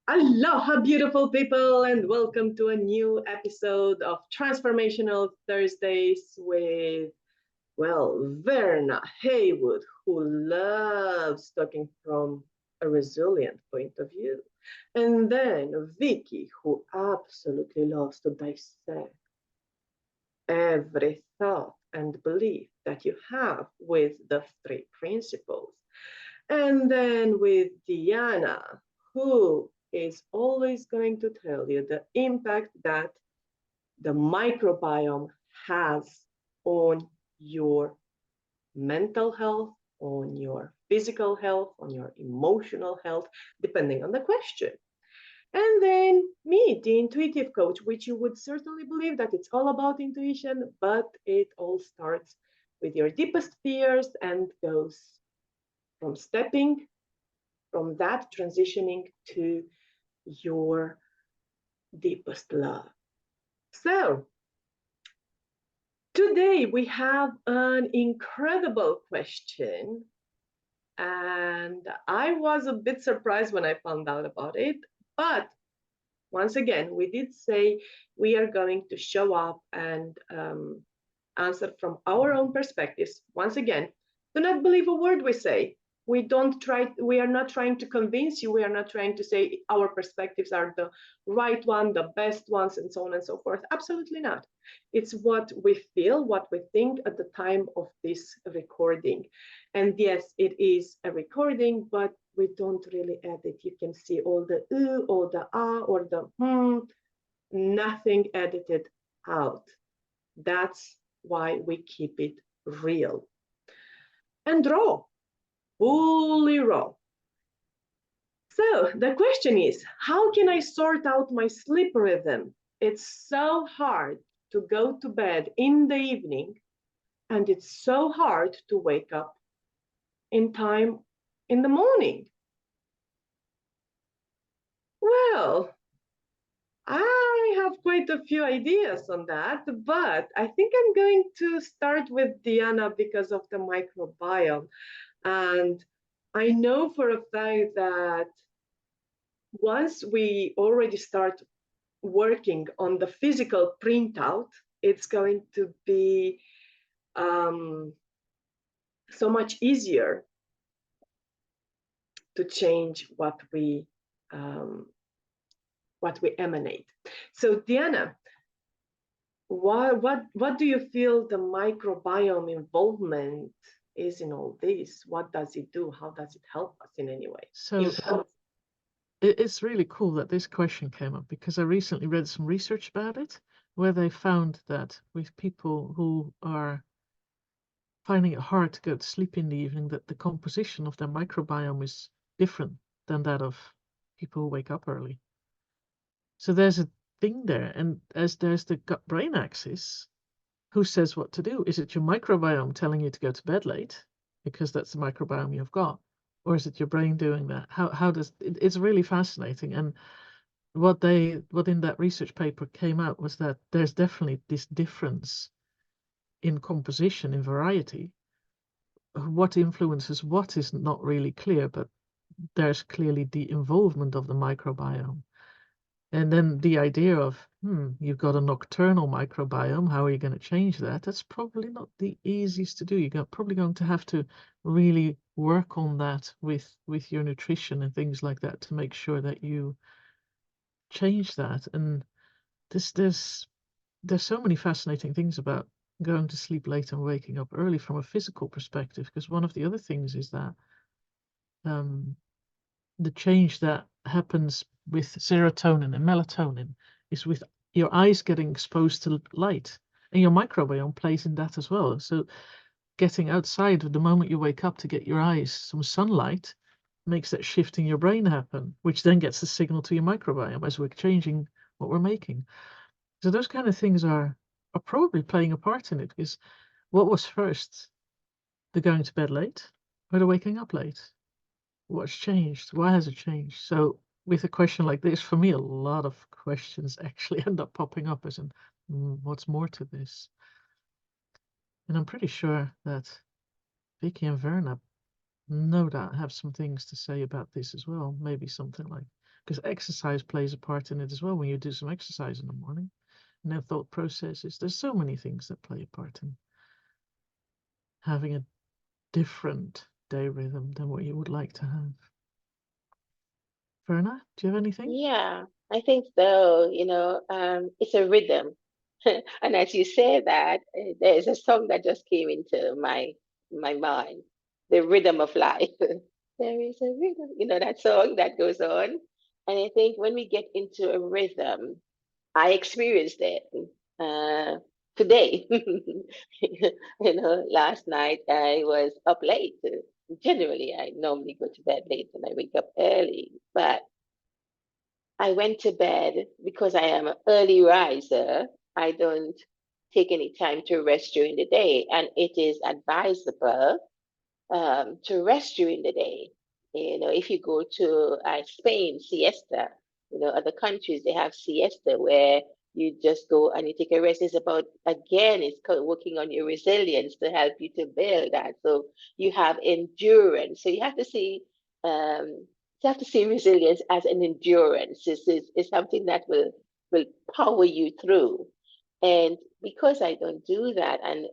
Aloha, beautiful people, and welcome to a new episode of Transformational Thursdays with, Verna Haywood, who loves talking from a resilient point of view. And then Vikki, who absolutely loves to dissect every thought and belief that you have with the three principles. And then with Diana, who is always going to tell you the impact that the microbiome has on your mental health, on your physical health, on your emotional health, depending on the question. And then me, the intuitive coach, which you would certainly believe that it's all about intuition, but it all starts with your deepest fears and goes from stepping from that transitioning to your deepest love. So, today we have an incredible question, and I was a bit surprised when I found out about it. But once again, we did say we are going to show up and answer from our own perspectives. Once again, do not believe a word we say. We are not trying to convince you. We are not trying to say our perspectives are the right one, the best ones, and so on and so forth. Absolutely not. It's what we feel, what we think at the time of this recording. And yes, it is a recording, but we don't really edit. You can see all the or the or the nothing edited out. That's why we keep it real and raw, fully raw. So the question is, how can I sort out my sleep rhythm? It's so hard to go to bed in the evening, and it's so hard to wake up in time in the morning. Well, I have quite a few ideas on that, but I think I'm going to start with Diana because of the microbiome. And I know for a fact that once we already start working on the physical printout, it's going to be so much easier to change um, what we emanate. So Diana, what do you feel the microbiome involvement is in all this? What does it do? How does it help us in any way? So it's really cool that this question came up because I recently read some research about it where they found that with people who are finding it hard to go to sleep in the evening, that the composition of their microbiome is different than that of people who wake up early. So there's a thing there, and as there's the gut-brain axis, who says what to do? Is it your microbiome telling you to go to bed late because that's the microbiome you've got, or is it your brain doing that? How does it's really fascinating. And what in that research paper came out was that there's definitely this difference in composition, in variety. What influences what is not really clear, but there's clearly the involvement of the microbiome. And then the idea of, you've got a nocturnal microbiome, how are you going to change that? That's probably not the easiest to do. You're probably going to have to really work on that with your nutrition and things like that to make sure that you change that. And there's so many fascinating things about going to sleep late and waking up early from a physical perspective, because one of the other things is that um, the change that happens with serotonin and melatonin is with your eyes getting exposed to light, and your microbiome plays in that as well. So getting outside the moment you wake up to get your eyes some sunlight makes that shift in your brain happen, which then gets the signal to your microbiome as we're changing what we're making. So those kind of things are probably playing a part in it, because what was first, the going to bed late or the waking up late? What's changed? Why has it changed? So with a question like this, for me, a lot of questions actually end up popping up as in, what's more to this? And I'm pretty sure that Vikki and Verna no doubt have some things to say about this as well. Maybe something like, because exercise plays a part in it as well when you do some exercise in the morning. And then thought processes. There's so many things that play a part in having a different day rhythm than what you would like to have. Verna, do you have anything? Yeah, I think so. It's a rhythm. And as you say that, there's a song that just came into my mind, The Rhythm of Life. There is a rhythm, that song that goes on. And I think when we get into a rhythm, I experienced it uh, today. Last night I was up late. Generally, I normally go to bed late and I wake up early, but I went to bed because I am an early riser. I don't take any time to rest during the day, and it is advisable to rest during the day. If you go to Spain, siesta, other countries, they have siesta where you just go and you take a rest. It's about, again, it's working on your resilience to help you to build that. So you have endurance. So you have to see resilience as an endurance. It's something that will power you through. And because I don't do that, and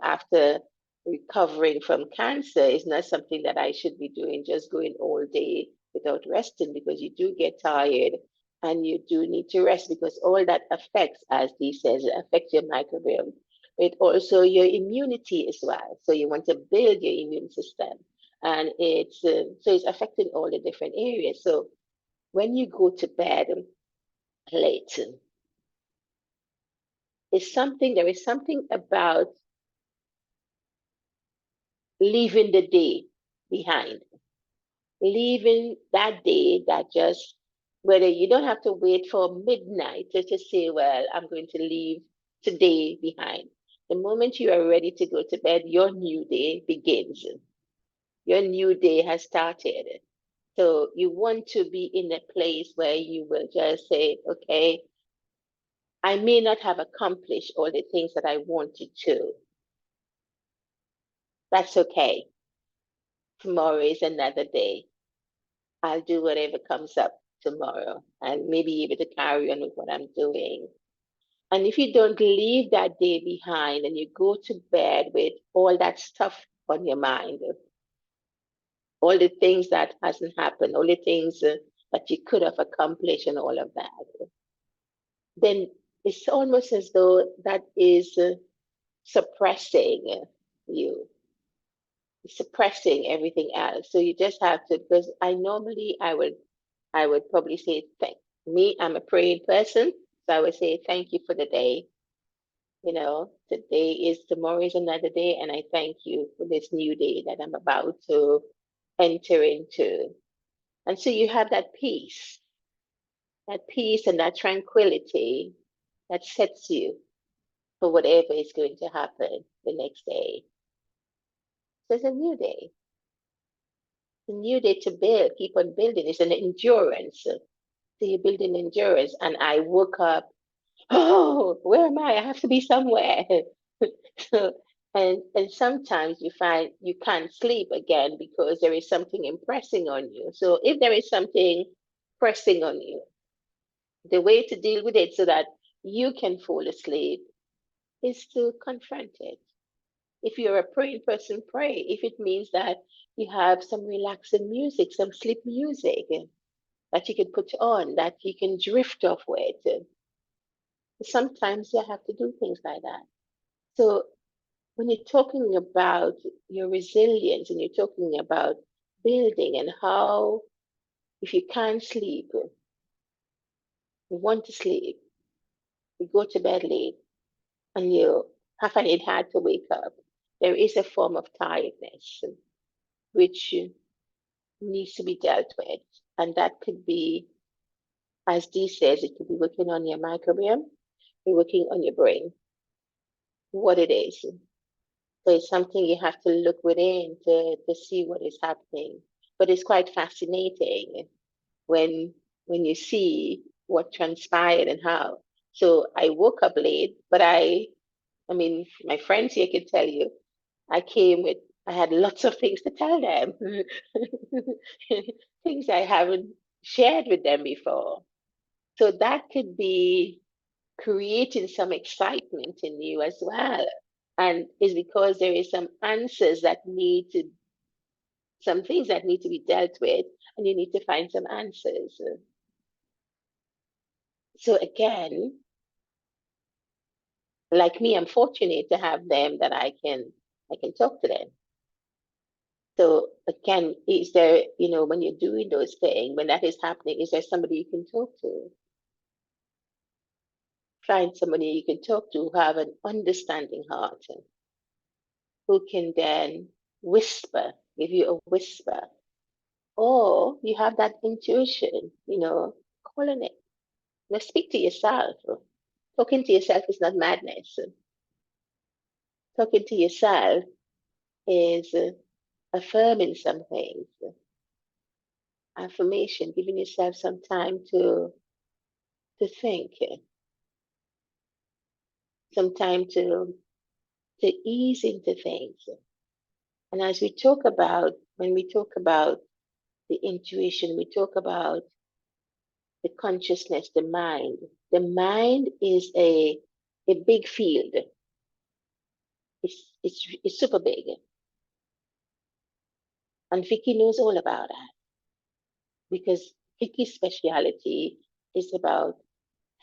after recovering from cancer is not something that I should be doing, just going all day without resting, because you do get tired and you do need to rest, because all that affects, as Dee says, it affects your microbiome, but also your immunity as well. So you want to build your immune system, and it's affecting all the different areas. So when you go to bed late, there is something about leaving the day behind, leaving that day that just, whether you don't have to wait for midnight to say, well, I'm going to leave today behind. The moment you are ready to go to bed, your new day begins. Your new day has started. So you want to be in a place where you will just say, okay, I may not have accomplished all the things that I wanted to. That's okay. Tomorrow is another day. I'll do whatever comes up tomorrow and maybe able to carry on with what I'm doing. And if you don't leave that day behind and you go to bed with all that stuff on your mind, all the things that hasn't happened, all the things that you could have accomplished and all of that, then it's almost as though that is suppressing you, suppressing everything else. So you just have to, because I would probably say, thank me, I'm a praying person. So I would say, thank you for the day. Tomorrow is another day, and I thank you for this new day that I'm about to enter into. And so you have that peace and that tranquility that sets you for whatever is going to happen the next day. So it's a new day. It's a new day to build, keep on building. It's an endurance. So you're building endurance. And I woke up, oh, where am I? I have to be somewhere. So, and sometimes you find you can't sleep again because there is something impressing on you. So if there is something pressing on you, the way to deal with it so that you can fall asleep is to confront it. If you're a praying person, pray. If it means that you have some relaxing music, some sleep music that you can put on, that you can drift off with. Sometimes you have to do things like that. So when you're talking about your resilience and you're talking about building and how, if you can't sleep, you want to sleep, you go to bed late, and you find it hard to wake up, there is a form of tiredness which needs to be dealt with. And that could be, as Dee says, it could be working on your microbiome, be working on your brain, what it is. So it's something you have to look within to see what is happening. But it's quite fascinating when you see what transpired and how. So I woke up late, but I mean, my friends here can tell you, I had lots of things to tell them. Things I haven't shared with them before. So that could be creating some excitement in you as well. And it's because there is some answers that need to, some things that need to be dealt with, and you need to find some answers. So again, like me, I'm fortunate to have them that I can talk to them. So again, is there, when you're doing those things, when that is happening, is there somebody you can talk to? Find somebody you can talk to who have an understanding heart, who can then whisper, give you a whisper. Or you have that intuition, calling it. Speak to yourself. Talking to yourself is not madness. Talking to yourself is affirming some things. Affirmation, giving yourself some time to think, some time to ease into things. And as we talk about, when we talk about the intuition, we talk about the consciousness, the mind. The mind is a big field. It's super big. And Vikki knows all about that because Vikki's speciality is about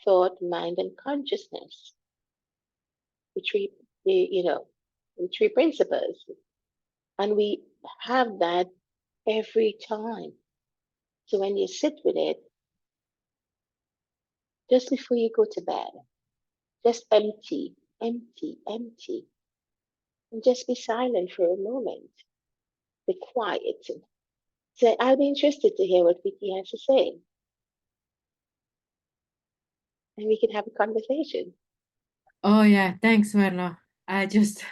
thought, mind, and consciousness, the three principles. And we have that every time. So when you sit with it, just before you go to bed, just empty, empty, empty, and just be silent for a moment. Be quiet. So I'll be interested to hear what Vikki has to say. And we can have a conversation. Oh yeah, thanks, Verna. I just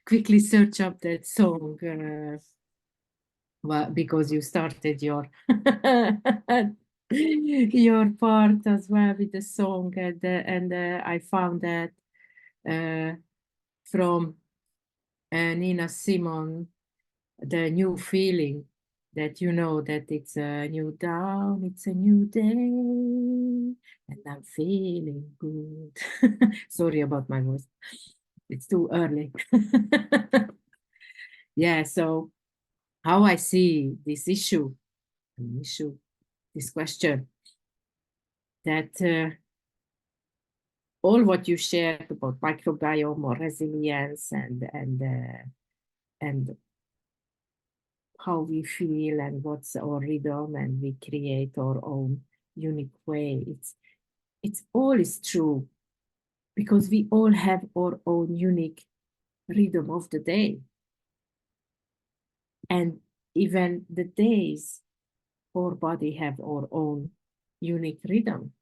quickly search up that song because you started your your part as well with the song, and I found that from Nina Simone, the new feeling that that it's a new dawn, it's a new day, and I'm feeling good. Sorry about my voice. It's too early. Yeah, so how I see this issue, this question, that all what you shared about microbiome or resilience and how we feel and what's our rhythm, and we create our own unique way. It's all is true because we all have our own unique rhythm of the day. And even the days, our body have our own unique rhythm.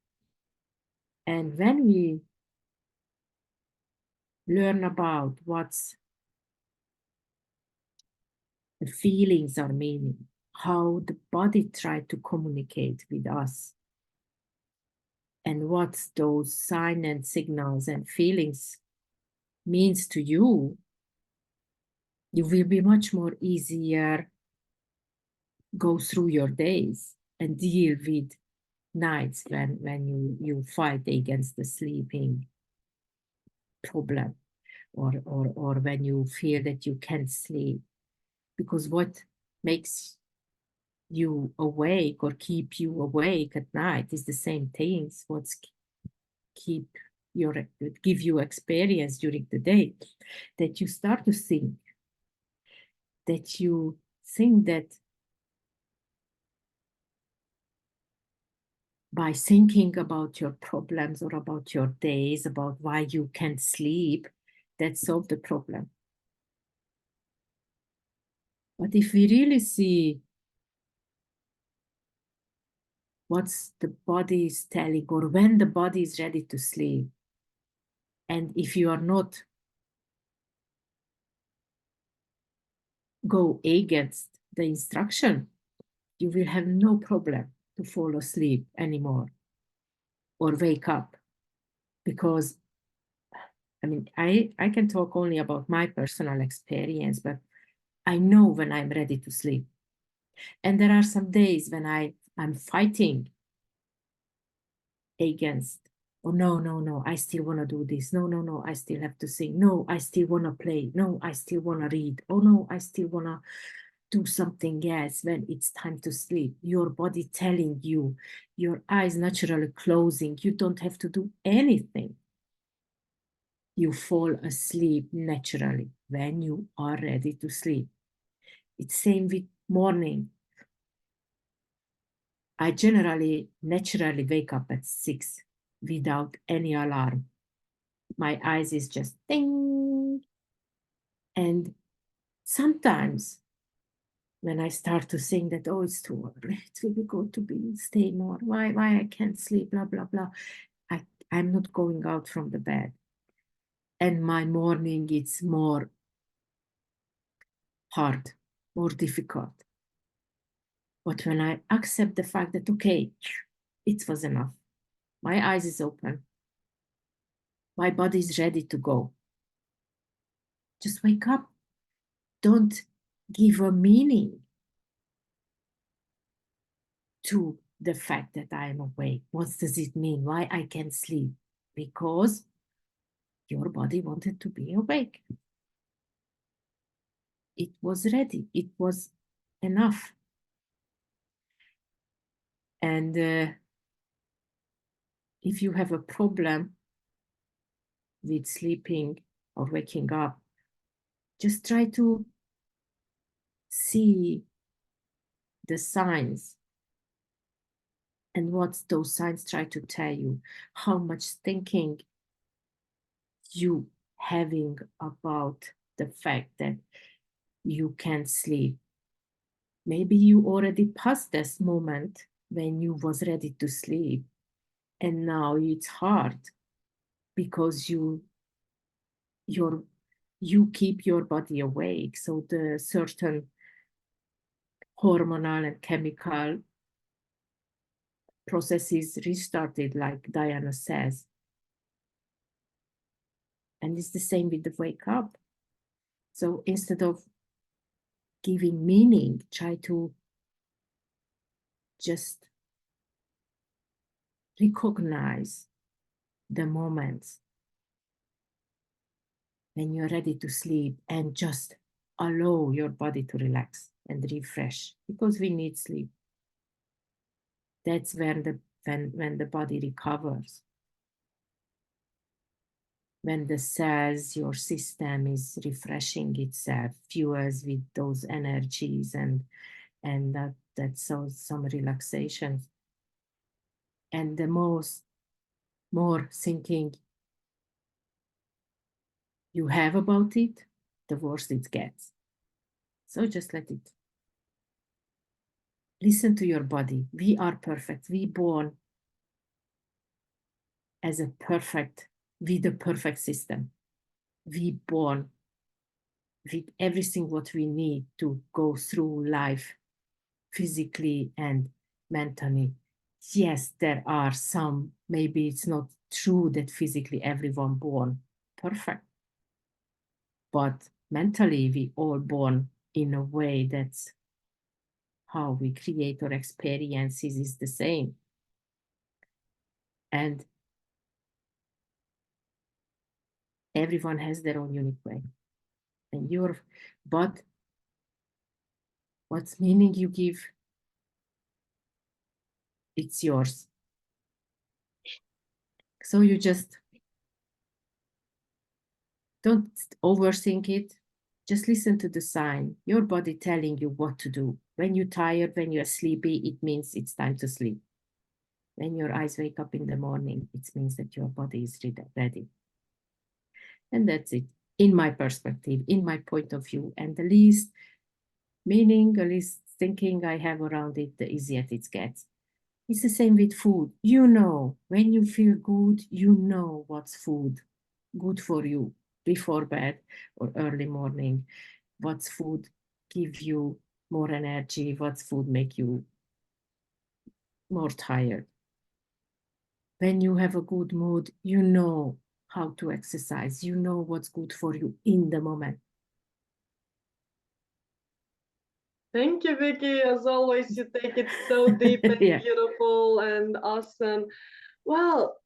And when we learn about what's the feelings are meaning, how the body try to communicate with us, and what those signs and signals and feelings means to you, you will be much more easier go through your days and deal with nights when you fight against the sleeping problem, or when you feel that you can't sleep. Because what makes you awake or keep you awake at night is the same things what's give you experience during the day, that you start to think that by thinking about your problems or about your days, about why you can't sleep, that solve the problem. But if we really see what's the body is telling, or when the body is ready to sleep, and if you are not go against the instruction, you will have no problem to fall asleep anymore or wake up. Because I mean, I can talk only about my personal experience, but I know when I'm ready to sleep. And there are some days when I I'm fighting against, oh no, no, no, I still want to do this. No, no, no, I still have to sing. No, I still want to play. No, I still want to read. Oh no, I still want to do something else when it's time to sleep. Your body telling you, your eyes naturally closing. You don't have to do anything. You fall asleep naturally when you are ready to sleep. It's same with morning. I generally naturally wake up at 6 without any alarm. My eyes is just ding. And sometimes when I start to think that, oh, it's too early, it will be good to be stay more. Why I can't sleep, blah, blah, blah. I'm not going out from the bed. And my morning it's more hard, more difficult. But when I accept the fact that, okay, it was enough. My eyes is open. My body is ready to go. Just wake up. Don't give a meaning to the fact that I am awake. What does it mean? Why I can't sleep? Because your body wanted to be awake. It was ready. It was enough. And if you have a problem with sleeping or waking up, just try to see the signs and what those signs try to tell you, how much thinking you having about the fact that you can't sleep. Maybe you already passed this moment when you was ready to sleep, and now it's hard because you keep your body awake. So the certain hormonal and chemical processes restarted, like Diana says. And it's the same with the wake up. So instead of giving meaning, try to just recognize the moments when you're ready to sleep and just allow your body to relax and refresh, because we need sleep. That's when the body recovers. When the cells, your system is refreshing itself, fuels with those energies, and that's some relaxation. And the more thinking you have about it, the worse it gets. So just let it. Listen to your body. We are perfect. We born as a perfect, with a perfect system. We born with everything what we need to go through life physically and mentally. Yes, there are some, maybe it's not true that physically everyone born perfect, but mentally we all born in a way that's how we create our experiences is the same. And everyone has their own unique way. And but what's meaning you give, it's yours. So you just don't overthink it. Just listen to the sign, your body telling you what to do. When you're tired, when you're sleepy, it means it's time to sleep. When your eyes wake up in the morning, it means that your body is ready. And that's it, in my perspective, in my point of view. And the least meaning, the least thinking I have around it, the easier it gets. It's the same with food. You know, when you feel good, you know what's food good for you before bed or early morning. What's food give you more energy? What's food make you more tired? When you have a good mood, you know how to exercise. You know what's good for you in the moment. Thank you, Vikki. As always, you take it so deep and Yeah. beautiful and awesome. Well,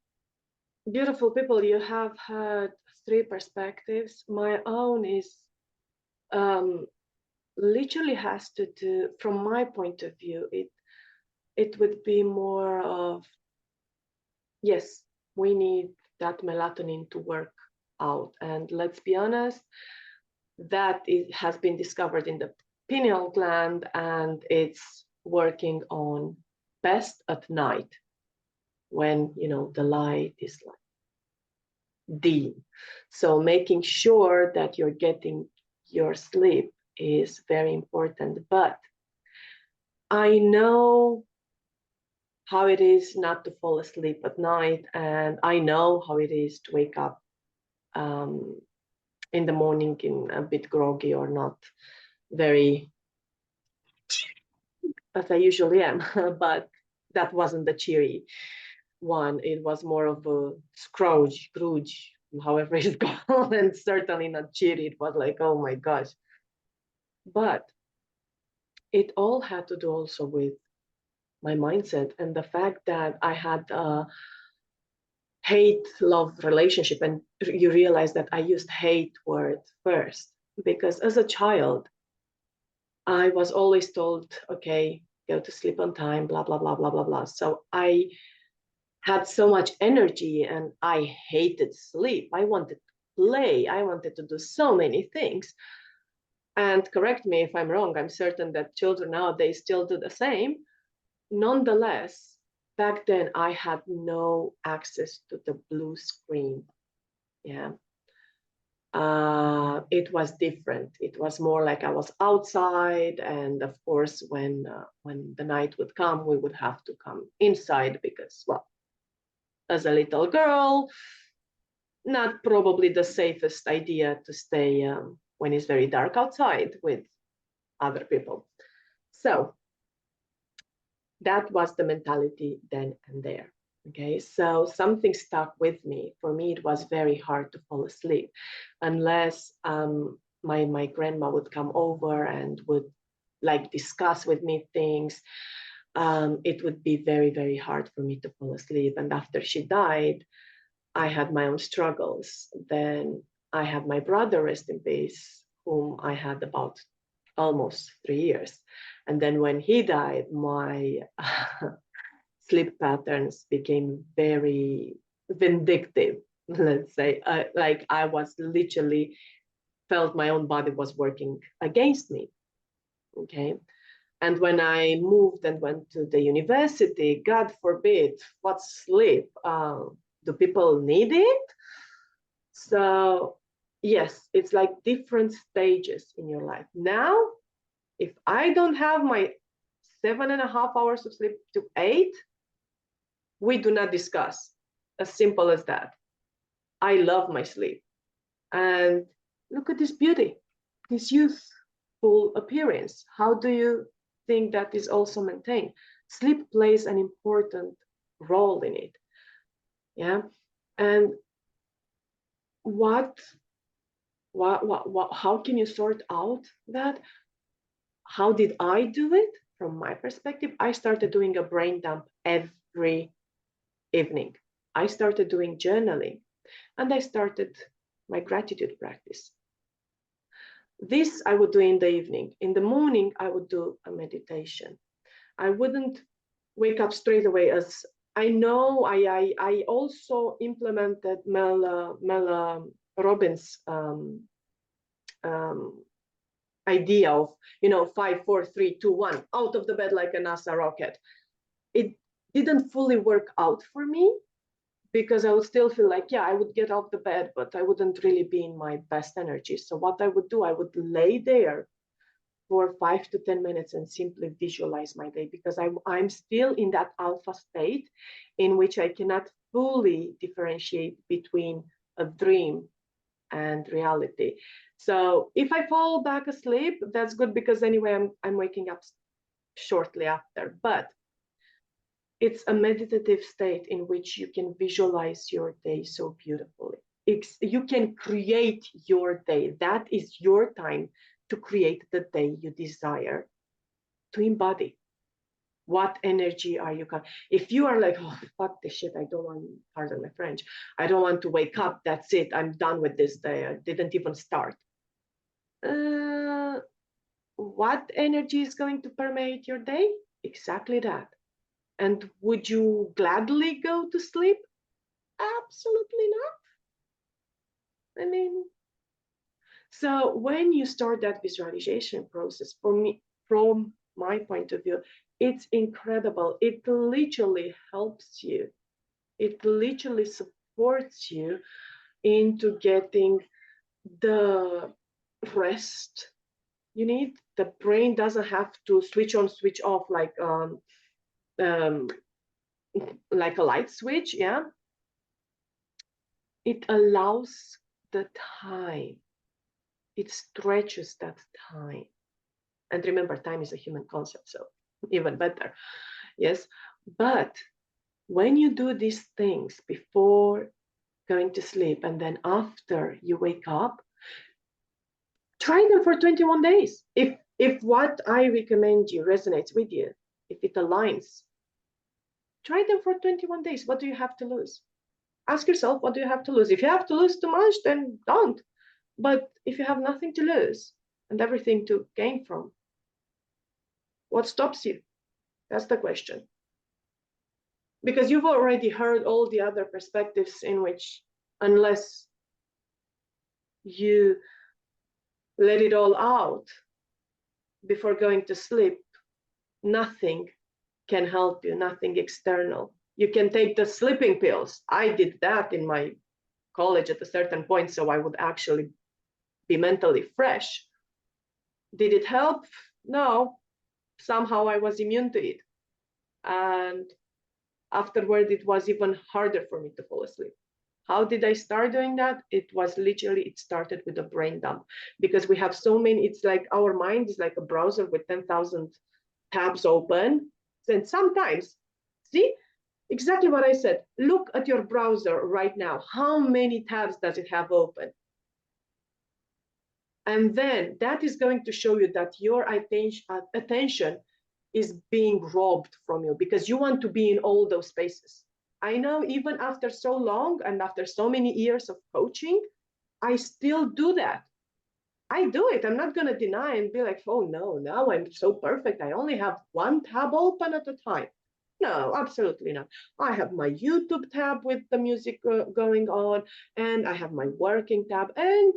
beautiful people, you have had three perspectives. My own is um, literally has to do, from my point of view, it would be more of, yes, we need that melatonin to work out. And let's be honest, that it has been discovered in the pineal gland, and it's working on best at night when the light is like dim. So making sure that you're getting your sleep is very important. But I know how it is not to fall asleep at night, and I know how it is to wake up um, in the morning in a bit groggy or not very, as I usually am. But that wasn't the cheery one. It was more of a Scrooge, however it's called, and certainly not cheery. It was like, oh my gosh. But it all had to do also with my mindset and the fact that I had a hate love relationship. And you realize that I used hate word first, because as a child, I was always told, okay, go to sleep on time, blah, blah, blah, blah, blah, blah. So I had so much energy and I hated sleep. I wanted to play. I wanted to do so many things. And correct me if I'm wrong, I'm certain that children nowadays still do the same. Nonetheless, back then I had no access to the blue screen. Yeah. It was different. It was more like I was outside, and of course, when the night would come, we would have to come inside because, well, as a little girl, not probably the safest idea to stay when it's very dark outside with other people. So that was the mentality then and there. Okay, so something stuck with me. For me, it was very hard to fall asleep unless my grandma would come over and would like discuss with me things. It would be very, very hard for me to fall asleep. And after she died, I had my own struggles. Then I had my brother, rest in peace, whom I had about almost 3 years. And then when he died, my sleep patterns became very vindictive, let's say. Like I was literally felt my own body was working against me. Okay. And when I moved and went to the university, God forbid, what's sleep? Do people need it? So, yes, it's like different stages in your life. Now, if I don't have my 7.5 hours of sleep to 8, we do not discuss. As simple as that. I love my sleep. And look at this beauty, this youthful appearance. How do you think that is also maintained? Sleep plays an important role in it. Yeah. And how can you sort out that? How did I do it? From my perspective, I started doing a brain dump every evening. I started doing journaling, and I started my gratitude practice. This I would do in the evening. In the morning, I would do a meditation. I wouldn't wake up straight away, as I know I also implemented Mel Robbins' idea of 5, 4, 3, 2, 1, out of the bed like a NASA rocket. It didn't fully work out for me because I would still feel like, yeah, I would get off the bed, but I wouldn't really be in my best energy. So what I would do, I would lay there for 5 to 10 minutes and simply visualize my day, because I'm still in that alpha state in which I cannot fully differentiate between a dream and reality. So if I fall back asleep, that's good, because anyway, I'm waking up shortly after. But it's a meditative state in which you can visualize your day so beautifully. You can create your day. That is your time to create the day you desire. to embody. What energy are you? If you are like, oh, fuck this shit, I don't want, pardon my French, I don't want to wake up, that's it, I'm done with this day, I didn't even start. What energy is going to permeate your day? Exactly that. And would you gladly go to sleep? Absolutely not. I mean, so when you start that visualization process, for me, from my point of view, it's incredible. It literally helps you. It literally supports you into getting the rest you need. The brain doesn't have to switch on, switch off like a light switch. Yeah, it allows the time. It stretches that time. And remember, time is a human concept, so even better. Yes, but when you do these things before going to sleep and then after you wake up, try them for 21 days. If what I recommend you resonates with you, if it aligns, try them for 21 days. What do you have to lose? Ask yourself, what do you have to lose? If you have to lose too much, then don't. But if you have nothing to lose and everything to gain from, what stops you? That's the question. Because you've already heard all the other perspectives in which, unless you let it all out before going to sleep, nothing can help you, nothing external. You can take the sleeping pills. I did that in my college at a certain point, so I would actually be mentally fresh. Did it help? No. Somehow I was immune to it. And afterward, it was even harder for me to fall asleep. How did I start doing that? It was literally, it started with a brain dump, because we have so many, it's like our mind is like a browser with 10,000 tabs open. And sometimes, see, exactly what I said, look at your browser right now. How many tabs does it have open? And then that is going to show you that your attention is being robbed from you because you want to be in all those spaces. I know even after so long and after so many years of coaching, I still do that. I do it. I'm not going to deny and be like, oh no, now I'm so perfect. I only have one tab open at a time. No, absolutely not. I have my YouTube tab with the music going on, and I have my working tab. And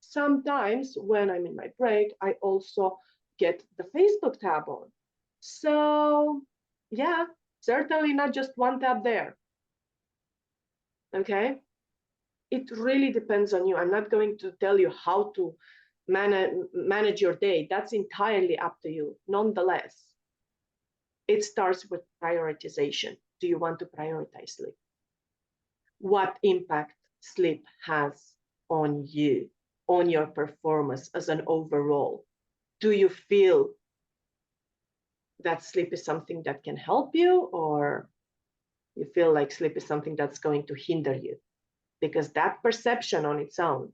sometimes when I'm in my break, I also get the Facebook tab on. So yeah, certainly not just one tab there. Okay? It really depends on you. I'm not going to tell you how to manage your day. That's entirely up to you. Nonetheless, it starts with prioritization. Do you want to prioritize sleep? What impact sleep has on you, on your performance as an overall? Do you feel that sleep is something that can help you, or you feel like sleep is something that's going to hinder you? Because that perception on its own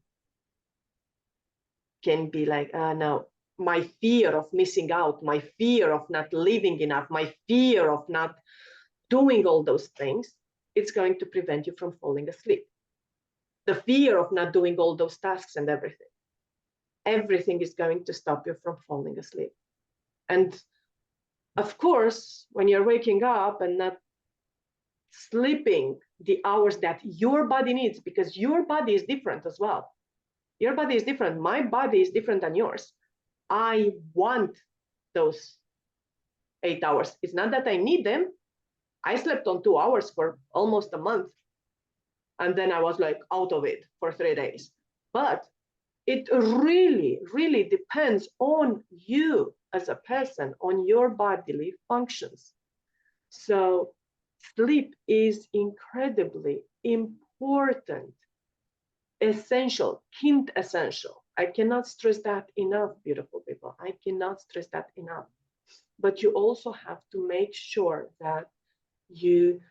can be like, no, my fear of missing out, my fear of not living enough, my fear of not doing all those things, it's going to prevent you from falling asleep. The fear of not doing all those tasks and everything is going to stop you from falling asleep. And of course, when you're waking up and not sleeping the hours that your body needs, because your body is different as well. Your body is different. My body is different than yours. I want those 8 hours. It's not that I need them. I slept on 2 hours for almost a month. And then I was like out of it for 3 days. But it really, really depends on you as a person, on your bodily functions. So sleep is incredibly important, essential, quintessential. I cannot stress that enough, beautiful people. I cannot stress that enough. But you also have to make sure that you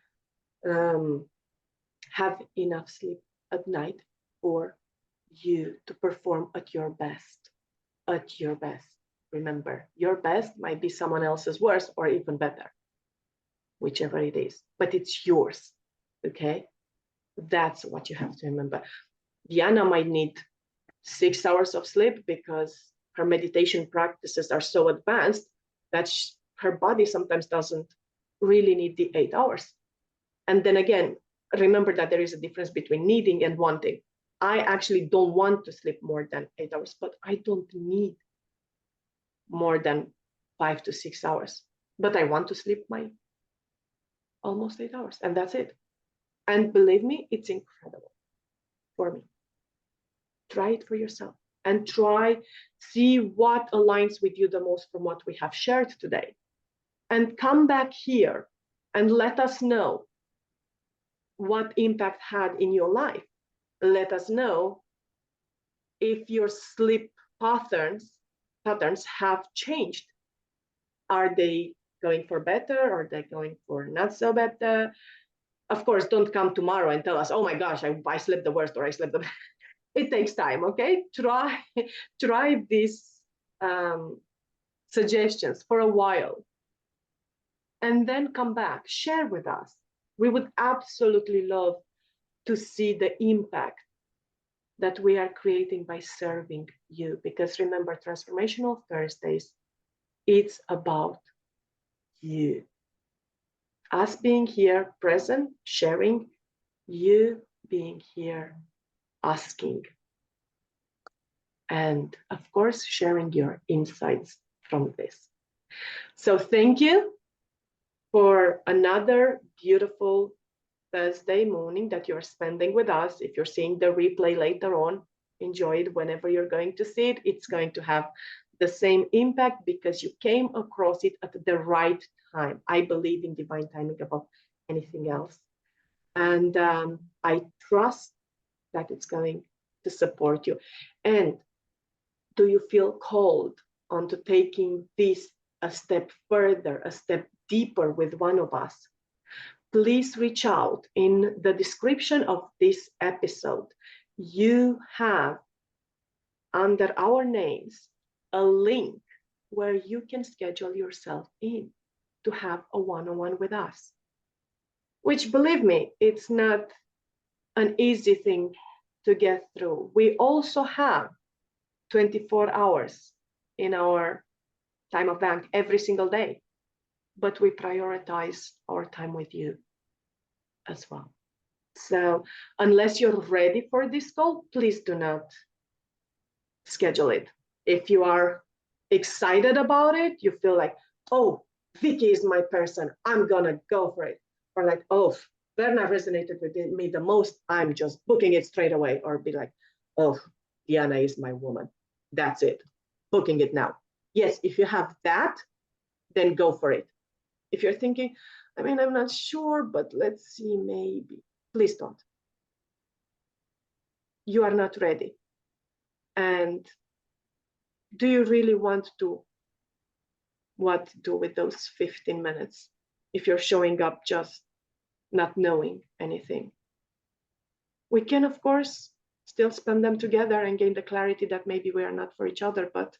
have enough sleep at night for you to perform at your best, at your best. Remember, your best might be someone else's worst or even better, whichever it is, but it's yours. Okay? That's what you have to remember. Diana might need 6 hours of sleep because her meditation practices are so advanced that her body sometimes doesn't really need the 8 hours. And then again, remember that there is a difference between needing and wanting. I actually don't want to sleep more than 8 hours, but I don't need more than 5 to 6 hours. But I want to sleep my almost 8 hours, and that's it. And believe me, it's incredible for me. Try it for yourself and see what aligns with you the most from what we have shared today. And come back here and let us know what impact had in your life. Let us know if your sleep patterns have changed. Are they going for better? Are they going for not so better? Of course, don't come tomorrow and tell us, oh my gosh, I slept the worst or I slept the best. It takes time, okay? Try these suggestions for a while and then come back, share with us. We would absolutely love to see the impact that we are creating by serving you. Because remember, Transformational Thursdays, it's about you. Us being here present, sharing, you being here asking. And of course, sharing your insights from this. So thank you for another beautiful Thursday morning that you're spending with us. If you're seeing the replay later on, enjoy it whenever you're going to see it. It's going to have the same impact because you came across it at the right time. I believe in divine timing above anything else. And I trust that it's going to support you. And do you feel called onto taking this a step further, a step deeper with one of us? Please reach out. In the description of this episode, you have under our names a link where you can schedule yourself in to have a one-on-one with us, which, believe me, it's not an easy thing to get through. We also have 24 hours in our time of bank every single day, but we prioritize our time with you as well. So unless you're ready for this call, please do not schedule it. If you are excited about it, you feel like, oh, Vikki is my person, I'm gonna go for it. Or like, oh, Verna resonated with me the most, I'm just booking it straight away. Or be like, oh, Diana is my woman. That's it, booking it now. Yes, if you have that, then go for it. If you're thinking, I mean, I'm not sure, but let's see, maybe. Please don't. You are not ready. And do you really want to what to do with those 15 minutes if you're showing up just not knowing anything? We can, of course, still spend them together and gain the clarity that maybe we are not for each other, but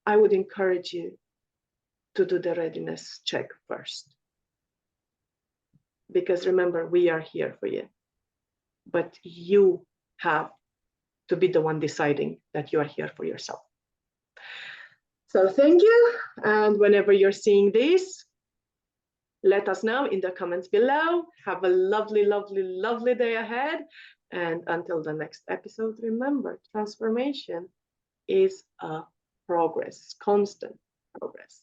I would encourage you to do the readiness check first. Because remember, we are here for you, but you have to be the one deciding that you are here for yourself. So thank you. And whenever you're seeing this, let us know in the comments below. Have a lovely, lovely, lovely day ahead. And until the next episode, remember, transformation is a progress, constant progress.